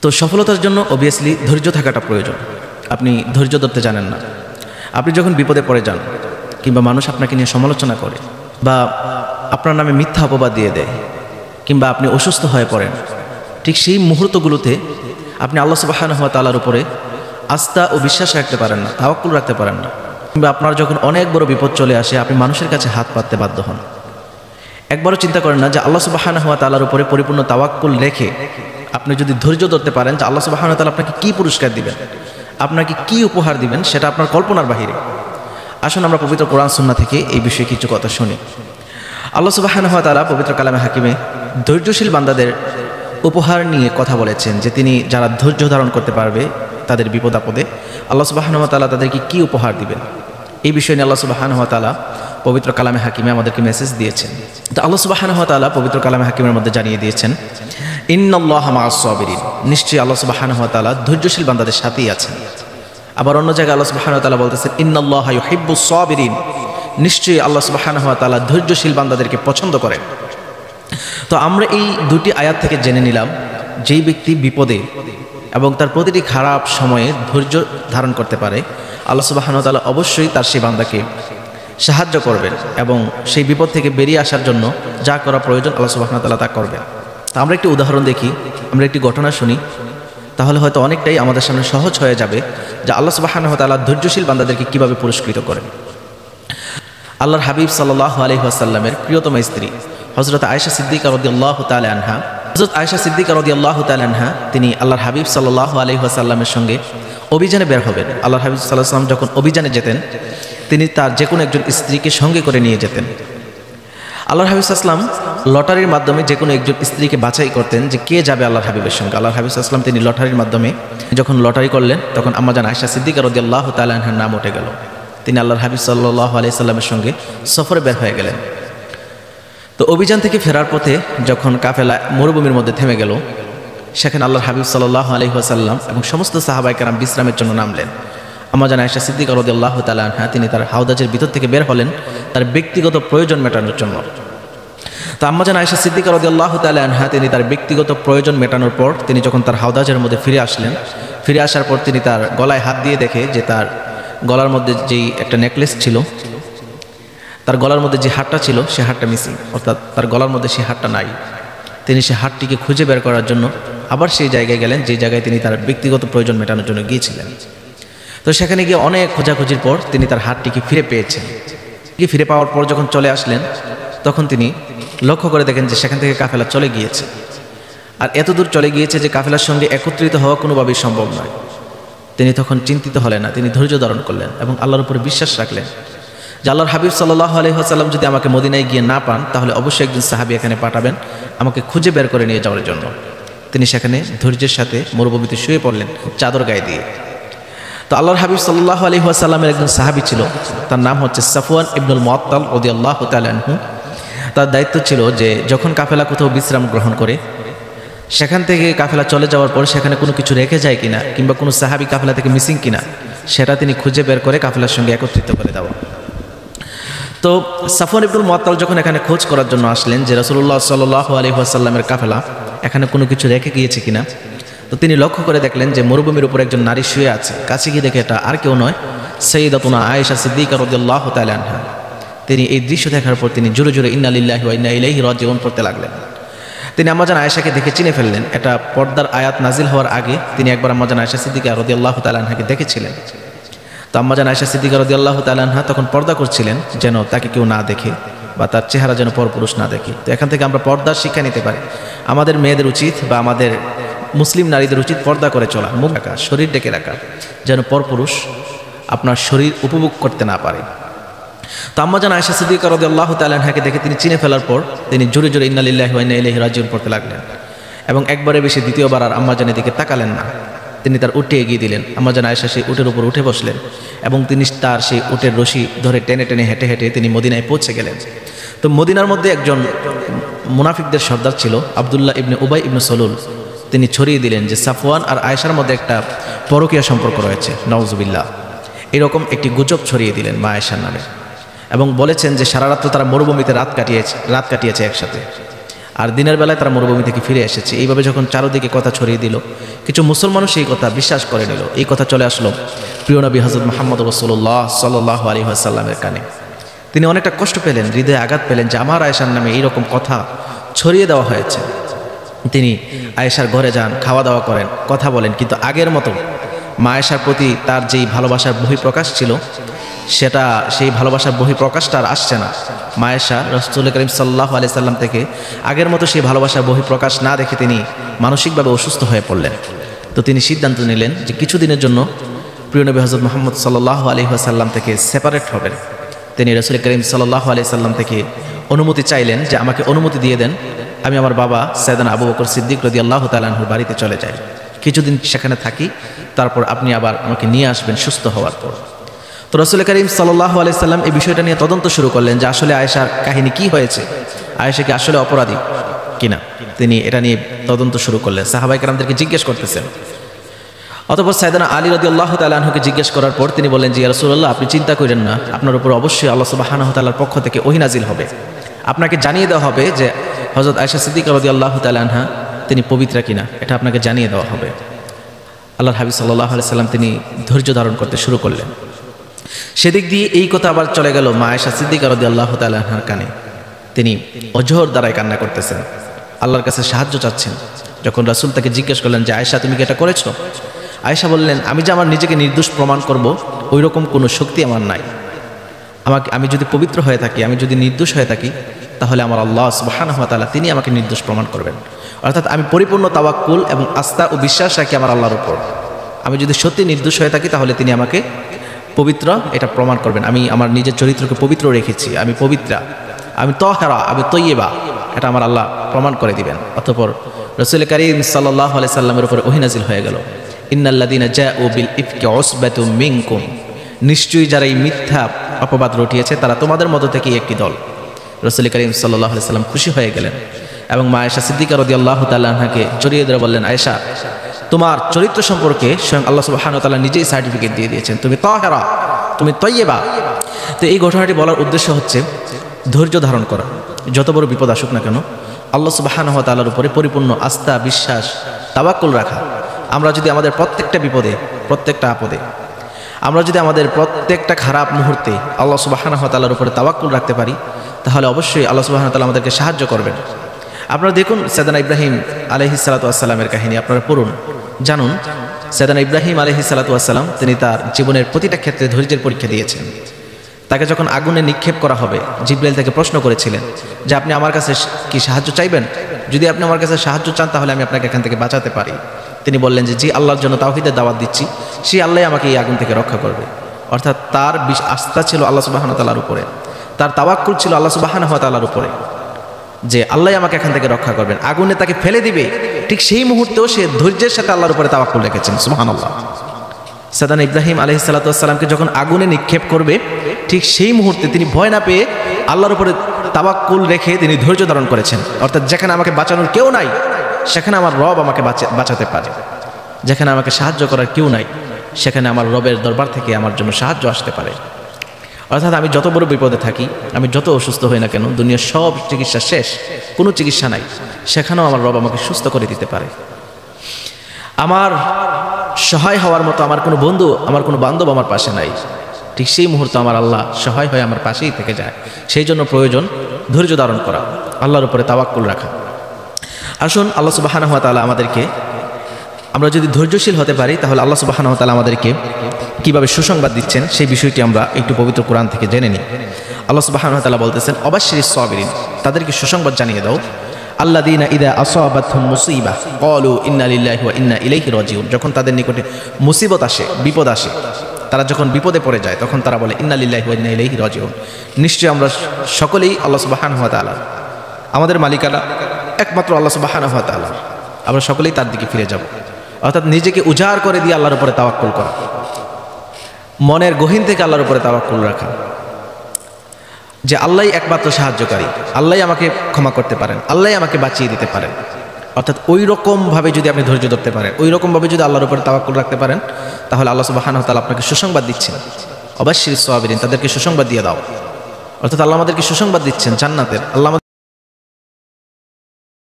তো সফলতার জন্য অবভিয়াসলি ধৈর্য থাকাটা প্রয়োজন। আপনি ধৈর্য ধরতে জানেন না, আপনি যখন বিপদে পড়ে যান কিংবা মানুষ আপনাকে নিয়ে সমালোচনা করে বা আপনার নামে মিথ্যা অপবাদ দিয়ে দেয় কিংবা আপনি অসুস্থ হয়ে পড়েন, ঠিক সেই মুহূর্তগুলোতে আপনি আল্লাহ সুবহানাহু ওয়া তাআলার উপরে আস্থা ও বিশ্বাস রাখতে পারেন না, তাওয়াক্কুল রাখতে পারেন না। কিংবা আপনার যখন অনেক বড় বিপদ চলে আসে, আপনি মানুষের কাছে হাত পাততে বাধ্য হন। একবারও চিন্তা করেন না যে আল্লাহ সুবহানাহু ওয়া তাআলার উপরে পরিপূর্ণ তাওয়াক্কুল রেখে আপনি যদি ধৈর্য ধরতে পারেন যে আল্লাহ সুবহানাহু ওয়া তাআলা আপনাকে কী পুরস্কার দিবেন, আপনাকে কী উপহার দিবেন, সেটা আপনার কল্পনার বাহিরে। আসুন আমরা পবিত্র কোরআন সুন্নাহ থেকে এই বিষয়ে কিছু কথা শুনি। আল্লাহ সুবহানাহু ওয়া তাআলা পবিত্র কালামে হাকিমে ধৈর্যশীল বান্দাদের উপহার নিয়ে কথা বলেছেন যে তিনি যারা ধৈর্য ধারণ করতে পারবে তাদের বিপদ আপদে আল্লাহ সুবহানাহু ওয়া তাআলা তাদেরকে কী উপহার দিবেন, এই বিষয়ে নিয়ে আল্লাহ সুবহানাহু ওয়া তাআলা পবিত্র কালামে হাকিমে আমাদেরকে মেসেজ দিয়েছেন। তো আল্লাহ সুবহানাহু ওয়া তাআলা পবিত্র কালামে হাকিমের মধ্যে জানিয়ে দিয়েছেন, ইন্নাল্লাহা মা'আস সাবিরিন, নিশ্চয়ই আল্লাহ সুবহানাহু ওয়া তাআলা ধৈর্যশীল বান্দাদের সাথেই আছেন। আবার অন্য জায়গায় আল্লাহ সুবহানাহু ওয়া তাআলা বলতেছেন, ইন্নাল্লাহা ইউহিব্বুস সাবিরিন, নিশ্চয়ই আল্লাহ সুবহানাহু ওয়া তাআলা ধৈর্যশীল বান্দাদেরকে পছন্দ করেন। তো আমরা এই দুটি আয়াত থেকে জেনে নিলাম, যেই ব্যক্তি বিপদে এবং তার প্রতিটি খারাপ সময়ে ধৈর্য ধারণ করতে পারে, আল্লাহ সুবহানাহু ওয়া তাআলা অবশ্যই তার সেই বান্দাকে সাহায্য করবেন এবং সেই বিপদ থেকে বেরিয়ে আসার জন্য যা করা প্রয়োজন আল্লাহ সুবহানাহু ওয়া তাআলা তা করবেন। তো আমরা একটি উদাহরণ দেখি, আমরা একটি ঘটনা শুনি, তাহলে হয়তো অনেকটাই আমাদের সামনে সহজ হয়ে যাবে যে আল্লাহ সুবহানাহু ওয়া তাআলা ধৈর্যশীল বান্দাদেরকে কীভাবে পুরস্কৃত করেন। আল্লাহর হাবিব সাল্লাল্লাহু আলাইহি ওয়াসাল্লামের প্রিয়তমা স্ত্রী হযরত আয়েশা সিদ্দিকা রাদিয়াল্লাহু তাআলা আনহা, হযরত আয়েশা সিদ্দিকা রাদিয়াল্লাহু তাআলা আনহা তিনি আল্লাহর হাবিব সাল্লাল্লাহু আলাইহি ওয়াসাল্লামের সঙ্গে অভিযানে বের হবেন। আল্লাহর হাবিব সাল্লাল্লাহু আলাইহি ওয়াসাল্লাম যখন অভিযানে যেতেন, তিনি তার যে কোনো একজন স্ত্রীকে সঙ্গে করে নিয়ে যেতেন। আল্লাহর হাবিব সাল্লাল্লাহু আলাইহি ওয়াসাল্লাম লটারির মাধ্যমে যে কোনো একজন স্ত্রীকে বাছাই করতেন যে কে যাবে আল্লাহর হাবিবের সঙ্গে। আল্লাহর হাবিব সাল্লাল্লাহু আলাইহি ওয়াসাল্লাম তিনি লটারির মাধ্যমে যখন লটারি করলেন, তখন আম্মা জান আয়েশা সিদ্দিকা রাদিয়াল্লাহু তাআলা আনহার নাম উঠে গেল। তিনি আল্লাহর হাবিব সাল্লাল্লাহু আলাইহি ওয়াসাল্লামের সঙ্গে সফরে বের হয়ে গেলেন। তো অভিযান থেকে ফেরার পথে যখন কাফেলা মরুভূমির মধ্যে থেমে গেল, সেখানে আল্লাহর হাবিব সাল্লাল্লাহু আলাইহি ওয়াসাল্লাম এবং সমস্ত সাহাবায়ে কেরাম বিশ্রামের জন্য নামলেন। আম্মা জান আয়েশা সিদ্দিকা রাদিয়াল্লাহু তাআলা আনহা তিনি তার হাউদাজের ভিতর থেকে বের হলেন তার ব্যক্তিগত প্রয়োজন মেটানোর জন্য। তো আম্মা জান আয়েশা সিদ্দিকা রাদিয়াল্লাহু তাআলা আনহা তিনি তার ব্যক্তিগত প্রয়োজন মেটানোর পর তিনি যখন তার হাউদাজের মধ্যে ফিরে আসলেন, ফিরে আসার পর তিনি তার গলায় হাত দিয়ে দেখে যে তার গলার মধ্যে যেই একটা নেকলেস ছিল, তার গলার মধ্যে যে হারটা ছিল সে হারটা মিসিং, অর্থাৎ তার গলার মধ্যে সে হারটা নাই। তিনি সে হারটিকে খুঁজে বের করার জন্য আবার সেই জায়গায় গেলেন যে জায়গায় তিনি তার ব্যক্তিগত প্রয়োজন মেটানোর জন্য গিয়েছিলেন। তো সেখানে গিয়ে অনেক খোঁজাখুঁজির পর তিনি তার হারটিকে ফিরে পেয়েছেন। ফিরে পাওয়ার পর যখন চলে আসলেন, তখন তিনি লক্ষ্য করে দেখেন যে সেখান থেকে কাফেলা চলে গিয়েছে। আর এত দূর চলে গিয়েছে যে কাফেলার সঙ্গে একত্রিত হওয়া কোনোভাবেই সম্ভব নয়। তিনি তখন চিন্তিত হলেন না, তিনি ধৈর্য ধারণ করলেন এবং আল্লাহর উপরে বিশ্বাস রাখলেন যে আল্লাহর হাবিব সাল্লাল্লাহু আলাইহি ওয়াসাল্লাম যদি আমাকে মদিনায় গিয়ে না পান, তাহলে অবশ্যই একজন সাহাবী এখানে পাঠাবেন আমাকে খুঁজে বের করে নিয়ে যাওয়ার জন্য। তিনি সেখানে ধৈর্যের সাথে মরুভূমিতে শুয়ে পড়লেন চাদর গায়ে দিয়ে। তো আল্লাহর হাবিব সাল্লাল্লাহু আলাইহি ওয়াসাল্লামের একজন সাহাবী ছিল, তার নাম হচ্ছে সাফওয়ান ইবনুল মুআত্তাল রাদিয়াল্লাহু তাআলা আনহু। তার দায়িত্ব ছিল যে যখন কাফেলা কোথাও বিশ্রাম গ্রহণ করে, সেখান থেকে কাফেলা চলে যাওয়ার পর সেখানে কোনো কিছু রেখে যায় কিনা কিংবা কোনো সাহাবী কাফেলা থেকে মিসিং কিনা সেটা তিনি খুঁজে বের করে কাফেলার সঙ্গে একত্রিত করে দেওয়া। তো সাফওয়ান ইবনুল মুআত্তাল যখন এখানে খোঁজ করার জন্য আসলেন যে রাসূলুল্লাহ সাল্লাল্লাহু আলাইহি ওয়াসাল্লামের কাফেলা এখানে কোনো কিছু রেখে গিয়েছে কিনা, তো তিনি লক্ষ্য করে দেখলেন যে মরুভূমির উপর একজন নারী শুয়ে আছে। কাছে গিয়ে দেখে এটা আর কেউ নয়, সাইয়্যিদাতুনা আয়েশা সিদ্দিকা রাদিয়াল্লাহু তাআলা আনহা। তিনি এই দৃশ্য দেখার পর তিনি জোরে জোরে ইন্না লিল্লাহি ওয়া ইন্না ইলাইহি রাজিউন পড়তে লাগলেন। তিনি আম্মা জান আয়েশাকে দেখে চিনে ফেললেন। এটা পর্দার আয়াত নাজিল হওয়ার আগে তিনি একবার আম্মা জান আয়েশা সিদ্দিকা রাদিয়াল্লাহু তাআলা আনহাকে দেখেছিলেন। তো আম্মা জান আয়েশা সিদ্দিকা রাদিয়াল্লাহু তাআলা আনহা তখন পর্দা করছিলেন যেন তাকে কেউ না দেখে বা তার চেহারা যেন পরপুরুষ না দেখে। তো এখান থেকে আমরা পর্দার শিক্ষা নিতে পারি। আমাদের মেয়েদের উচিত বা আমাদের মুসলিম নারীদের উচিত পর্দা করে চলা, মুখ ঢাকা, শরীর ঢেকে রাখা, যেন পরপুরুষ আপনার শরীর উপভোগ করতে না পারে। তো আম্মা জান আয়েশা সিদ্দিকা রাদিয়াল্লাহু তাআলা আনহাকে দেখে তিনি চিনে ফেলার পর তিনি জোরে জোরে ইন্না লিল্লাহি ওয়া ইন্না ইলাইহি রাজিউন পড়তে লাগলেন এবং একবারে বেশি দ্বিতীয়বার আর আম্মা জানের দিকে তাকালেন না। তিনি তার উটে এগিয়ে দিলেন। আম্মা জান আয়েশা সেই উটের উপর উঠে বসলেন এবং তিনি তার সেই উটের রশি ধরে টেনে টেনে হেঁটে হেঁটে তিনি মদিনায় পৌঁছে গেলেন। তো মদিনার মধ্যে একজন মুনাফিকদের সর্দার ছিল আব্দুল্লাহ ইবনে উবাই ইবনে সলুল। তিনি ছড়িয়ে দিলেন যে সাফওয়ান আর আয়েশার মধ্যে একটা পরকীয়া সম্পর্ক রয়েছে, নাউজুবিল্লাহ। এরকম একটি গুজব ছড়িয়ে দিলেন মা আয়েশার নামে এবং বলেছেন যে সারা রাত্র তারা মরুভূমিতে রাত কাটিয়েছে একসাথে। আর দিনের বেলায় তারা মরুভূমি থেকে ফিরে এসেছে। এইভাবে যখন চারদিকে কথা ছড়িয়ে দিল, কিছু মুসলমানও সেই কথা বিশ্বাস করে নিল। এই কথা চলে আসলো প্রিয় নবী হযরত মুহাম্মদ রাসূলুল্লাহ সাল্লাল্লাহু আলাইহি ওয়াসাল্লামের কানে। তিনি অনেকটা কষ্ট পেলেন, হৃদয়ে আঘাত পেলেন যে আমার আয়েশার নামে এইরকম কথা ছড়িয়ে দেওয়া হয়েছে। তিনি আয়েশার ঘরে যান, খাওয়া দাওয়া করেন, কথা বলেন, কিন্তু আগের মতো মা আয়েশার প্রতি তার যেই ভালোবাসার বহিঃপ্রকাশ ছিল সেই ভালোবাসার বহিঃপ্রকাশটা আর আসছে না। মা আয়েশা রাসূল করিম সাল্লাল্লাহু আলাইহি সাল্লাম থেকে আগের মতো সেই ভালোবাসার বহিঃপ্রকাশ না দেখে তিনি মানসিকভাবে অসুস্থ হয়ে পড়লেন। তো তিনি সিদ্ধান্ত নিলেন যে কিছুদিনের জন্য প্রিয় নবী হযরত মুহাম্মদ সাল্লাল্লাহু আলাইহি ওয়াসাল্লাম থেকে সেপারেট হবেন। তিনি রাসূল করিম সাল্লাল্লাহু আলাইহি সাল্লাম থেকে অনুমতি চাইলেন যে আমাকে অনুমতি দিয়ে দেন, আমি আমার বাবা সাইয়েদনা আবু বকর সিদ্দিক রাদিয়াল্লাহু তাআলা আনহুর বাড়িতে চলে যাই, কিছুদিন সেখানে থাকি, তারপর আপনি আবার আমাকে নিয়ে আসবেন সুস্থ হওয়ার পর। তো রাসূল করিম সাল্লাল্লাহু আলাইহি সাল্লাম এই বিষয়টা নিয়ে তদন্ত শুরু করলেন যে আসলে আয়েশার কাহিনী কি হয়েছে, আয়েশা কি আসলে অপরাধী কিনা। তিনি এটা নিয়ে তদন্ত শুরু করলেন, সাহাবায়ে কেরামদেরকে জিজ্ঞেস করতেছেন। অতঃপর সাইয়েদনা আলী রাদিয়াল্লাহু তাআলা আনহুকে জিজ্ঞেস করার পর তিনি বললেন যে ইয়া রাসূলুল্লাহ, আপনি চিন্তা করেন না, আপনার উপর অবশ্যই আল্লাহ সুবহানাহু ওয়া তাআলার পক্ষ থেকে ওহী নাজিল হবে। আপনাকে জানিয়ে দেওয়া হবে যে হযরত আয়েশা সিদ্দিকা রাদিয়াল্লাহু তাআলা আনহা তিনি পবিত্রা কিনা, এটা আপনাকে জানিয়ে দেওয়া হবে। আল্লাহর হাবিব সাল্লাল্লাহু আলাইহি সাল্লাম তিনি ধৈর্য ধারণ করতে শুরু করলেন। সেদিক দিয়ে এই কথা আবার চলে গেল মা আয়েশা সিদ্দিকা রাদিয়াল্লাহু তাআলা আনহার কানে। তিনি অঝোর দ্বারায় কান্না করতেছেন, আল্লাহর কাছে সাহায্য চাচ্ছেন। যখন রাসূল তাকে জিজ্ঞেস করলেন যে আয়েশা তুমি কি এটা করেছো, আয়েশা বললেন আমি যে আমার নিজেকে নির্দোষ প্রমাণ করব ওই রকম কোনো শক্তি আমার নাই। আমি যদি পবিত্র হয়ে থাকি, আমি যদি নির্দোষ হয়ে থাকি, তাহলে আমার আল্লাহ সুবহানাহু ওয়া তাআলা তিনি আমাকে নির্দোষ প্রমাণ করবেন। অর্থাৎ আমি পরিপূর্ণ তাওয়াক্কুল এবং আস্থা ও বিশ্বাস রাখি আমার আল্লাহর উপর। আমি যদি সত্যি নির্দোষ হয়ে থাকি তাহলে তিনি আমাকে পবিত্র এটা প্রমাণ করবেন। আমি আমার নিজের চরিত্রকে পবিত্র রেখেছি, আমি পবিত্রা, আমি তাহেরা, আমি তৈয়বা, এটা আমার আল্লাহ প্রমাণ করে দিবেন। অতঃপর রাসূল কারীম সাল্লাল্লাহু আলাইহি সাল্লামের উপর ওহী নাজিল হয়ে গেল, ইন্নাল্লাযীনা জাউ বিল ইফকি উসবাতুম মিনকুম, নিশ্চয়ই যারা এই মিথ্যা অপবাদ রটিয়েছে তারা তোমাদের মধ্য থেকেই একটি দল। রাসূল কারীম সাল্লাল্লাহু আলাইহি সাল্লাম খুশি হয়ে গেলেন এবং মা আয়েশা সিদ্দিকা রাদিয়াল্লাহু তাআলা আনহাকে জড়িয়ে ধরে বললেন, আয়েশা তোমার চরিত্র সম্পর্কে স্বয়ং আল্লাহ সুবহানাহু ওয়া তাআলা নিজেই সার্টিফিকেট দিয়ে দিয়েছেন, তুমি তাহেরা, তুমি তৈয়বা। তো এই ঘটনাটি বলার উদ্দেশ্য হচ্ছে ধৈর্য ধারণ করা, যত বড় বিপদ আসুক না কেন আল্লাহ সুবহানাহু ওয়া তাআলার উপরে পরিপূর্ণ আস্থা, বিশ্বাস, তাওয়াক্কুল রাখা। আমরা যদি আমাদের প্রত্যেকটা বিপদে, প্রত্যেকটা আপদে, আমরা যদি আমাদের প্রত্যেকটা খারাপ মুহূর্তে আল্লাহ সুবহানাহু ওয়া তাআলার উপরে তাওয়াক্কুল রাখতে পারি, তাহলে অবশ্যই আল্লাহ সুবহানাহু ওয়া তাআলা আমাদেরকে সাহায্য করবেন। আপনারা দেখুন সাইয়েদনা ইব্রাহিম আলাইহিস সালাতু ওয়াস সালামের কাহিনী আপনারা পড়ুন, জানুন। সাইয়েদনা ইব্রাহিম আলাইহিস সালাতু ওয়াস সালাম তিনি তার জীবনের প্রতিটা ক্ষেত্রে ধৈর্যের পরীক্ষা দিয়েছেন। তাকে যখন আগুনে নিক্ষেপ করা হবে, জিবরাইল তাকে প্রশ্ন করেছিলেন যে আপনি আমার কাছে কি সাহায্য চাইবেন, যদি আপনি আমার কাছে সাহায্য চান তাহলে আমি আপনাকে এখান থেকে বাঁচাতে পারি। তিনি বললেন যে জি, আল্লাহর জন্য তাওহীদের দাওয়াত দিচ্ছি, সেই আল্লাহ আমাকে এই আগুন থেকে রক্ষা করবে। অর্থাৎ তার আস্থা ছিল আল্লাহ সুবহানাহু ওয়া তাআলার উপরে, তার তাওয়াক্কুল ছিল আল্লাহ সুবহানাহু ওয়া তাআলার উপরে যে আল্লাহ আমাকে এখান থেকে রক্ষা করবেন। আগুনে তাকে ফেলে দিবে, ঠিক সেই মুহূর্তেও সে ধৈর্যের সাথে আল্লাহর উপরে তাওয়াক্কুল রেখেছেন। সুবহানাল্লাহ। সাইয়েদনা ইব্রাহিম আলাইহিস সালাতু ওয়াস সালামকে যখন আগুনে নিক্ষেপ করবে, ঠিক সেই মুহূর্তে তিনি ভয় না পেয়ে আল্লাহর উপরে তাওয়াক্কুল রেখে তিনি ধৈর্য ধারণ করেছেন। অর্থাৎ যেখানে আমাকে বাঁচানোর কেউ নাই সেখানে আমার রব আমাকে বাঁচাতে পারে, যেখানে আমাকে সাহায্য করার কেউ নাই সেখানে আমার রবের দরবার থেকে আমার জন্য সাহায্য আসতে পারে। অর্থাৎ আমি যত বড় বিপদে থাকি, আমি যত অসুস্থ হই না কেন, দুনিয়ার সব চিকিৎসা শেষ, কোনো চিকিৎসা নাই, সেখানেও আমার রব আমাকে সুস্থ করে দিতে পারে। আমার সহায় হওয়ার মতো আমার কোনো বন্ধু, আমার কোনো বান্ধব আমার পাশে নাই, ঠিক সেই মুহূর্তে আমার আল্লাহ সহায় হয়ে আমার পাশেই থেকে যায়। সেই জন্য প্রয়োজন ধৈর্য ধারণ করা, আল্লাহর উপরে তাওয়াক্কুল রাখা। আসুন আল্লাহ সুবহানাহু ওয়া তাআলা আমাদেরকে, আমরা যদি ধৈর্যশীল হতে পারি তাহলে আল্লাহ সুবহানাহু ওয়া তাআলা আমাদেরকে কিভাবে সুসংবাদ দিচ্ছেন সেই বিষয়টি আমরা একটু পবিত্র কোরআন থেকে জেনে নিই। আল্লাহ সুবহানাহু ওয়া তাআলা বলতেছেন, অবাশশিরিস সাবিরিন, তাদেরকে সুসংবাদ জানিয়ে দাও, আল্লাযীনা ইযা আসাবাতহুম মুসিবাহ ক্বালু ইন্না লিল্লাহি ওয়া ইন্না ইলাইহি রাজিউন, যখন তাদের নিকটে মুসিবত আসে, বিপদ আসে, তারা যখন বিপদে পড়ে যায় তখন তারা বলে ইন্না লিল্লাহি ওয়া ইন্না ইলাইহি রাজিউন, নিশ্চয়ই আমরা সকলেই আল্লাহ সুবহানাহু ওয়া তাআলা, আমাদের মালিকানা একমাত্র আল্লাহ সুবহানাহু ওয়া তাআলা, আমরা সকলেই তার দিকে ফিরে যাব। অর্থাৎ নিজেকে উজাড় করে দিয়ে আল্লাহর উপরে তাওয়াক্কুল করা, মনের গহীন থেকে আল্লাহর উপরে তাওয়াক্কুল রাখা যে আল্লাহই একমাত্র সাহায্যকারী, আল্লাহই আমাকে ক্ষমা করতে পারেন, আল্লাহই আমাকে বাঁচিয়ে দিতে পারেন। অর্থাৎ ওই রকমভাবে যদি আপনি ধৈর্য ধরতে পারেন, ওই রকমভাবে যদি আল্লাহর উপরে তাওয়াক্কুল রাখতে পারেন, তাহলে আল্লাহ সুবহানাহু ওয়া তাআলা আপনাকে সুসংবাদ দিচ্ছেন, অবাশশিরিস সাবিরিন, তাদেরকে সুসংবাদ দিয়ে দাও। অর্থাৎ আল্লাহ আমাদেরকে সুসংবাদ দিচ্ছেন জান্নাতের। আল্লাহ